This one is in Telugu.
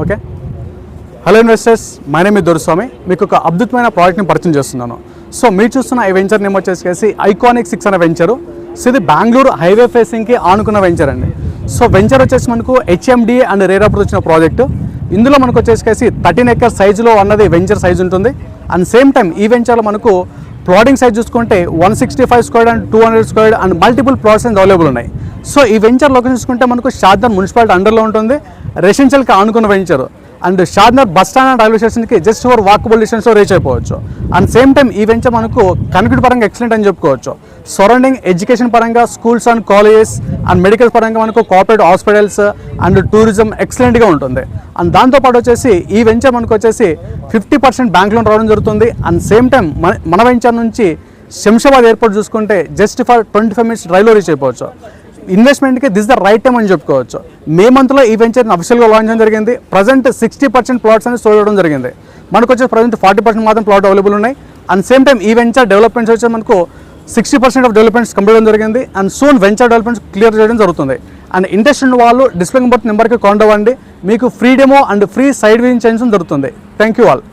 Okay. Hello investors, my name is Doraswamy. మీకు ఒక అద్భుతమైన ప్రాజెక్ట్ని పరిచయం చేస్తున్నాను. సో మీరు చూస్తున్న ఈ వెంచర్ నేమ్ వచ్చేసి ఐకానిక్ 6 అనే వెంచరు. సో ఇది బెంగళూరు హైవే ఫేసింగ్కి ఆనుకున్న వెంచర్ అండి. సో వెంచర్ వచ్చేసి మనకు HMDA అండ్ రేరాపూర్ వచ్చిన ప్రాజెక్టు. ఇందులో మనకు వచ్చేసి 13 acres సైజులో అన్నది వెంచర్ సైజ్ ఉంటుంది. అండ్ సేమ్ టైం ఈ వెంచర్లో మనకు ప్లాటింగ్ సైజ్ చూసుకుంటే 165 square and 200 square and multiple plots and available ఉన్నాయి. సో ఈ వెంచర్ లొకేషన్ చూసుకుంటే మనకు షాద్నగర్ మున్సిపాలిటీ అండర్లో ఉంటుంది. రెసిడెన్షియల్కి ఆనుకున్న venture and Shadnagar bus stand and railway స్టేషన్కి జస్ట్ ఫర్ వాకబుల్ డిస్టెన్స్లో రీచ్ అయిపోవచ్చు. అండ్ సేమ్ టైం ఈ వెంచర్ మనకు కనెక్టివిటీ పరంగా ఎక్సలెంట్ అని చెప్పుకోవచ్చు. సరౌండింగ్ ఎడ్యుకేషన్ పరంగా schools and colleges and medical పరంగా మనకు కార్పొరేట్ హాస్పిటల్స్ అండ్ టూరిజం ఎక్సలెంట్గా ఉంటుంది. అండ్ దాంతోపాటు వచ్చేసి ఈ వెంచర్ మనకు వచ్చేసి 50% బ్యాంక్ లోన్ రావడం జరుగుతుంది. అండ్ సేమ్ టైం మన వెంచర్ నుంచి శంషాబాద్ ఎయిర్పోర్ట్ చూసుకుంటే జస్ట్ ఫర్ 25 minutes డ్రైవ్లో రీచ్ అయిపోవచ్చు. ఇన్వెస్ట్మెంట్కి దిస్ ద రైట్ టైం అని చెప్పుకోవచ్చు. మే మంత్లో ఈ వెంచర్ని అఫీషియల్గా లాంచ్ చేయడం జరిగింది. ప్రజెంట్ 60% ప్లాట్స్ అనేది సోల్ చేయడం జరిగింది. మనకు వచ్చే ప్రజెంట్ 40% మాత్రం ప్లాట్ అవైలబుల్ ఉన్నాయి. అండ్ సేమ్ టైం ఈ వెంచర్ డెవలప్మెంట్స్ వచ్చి మనకు 60% ఆఫ్ డెవలప్మెంట్స్ కంప్లీట్ చేయడం జరిగింది. And soon venture developments clear చేయడం జరుగుతుంది. అండ్ ఇంట్రెస్ట్ ఉన్న వాళ్ళు డిస్ప్లే నెంబర్కి కాంటాక్ట్ అవ్వండి. మీకు free demo and free side visit చేయడం జరుగుతుంది. Thank you all.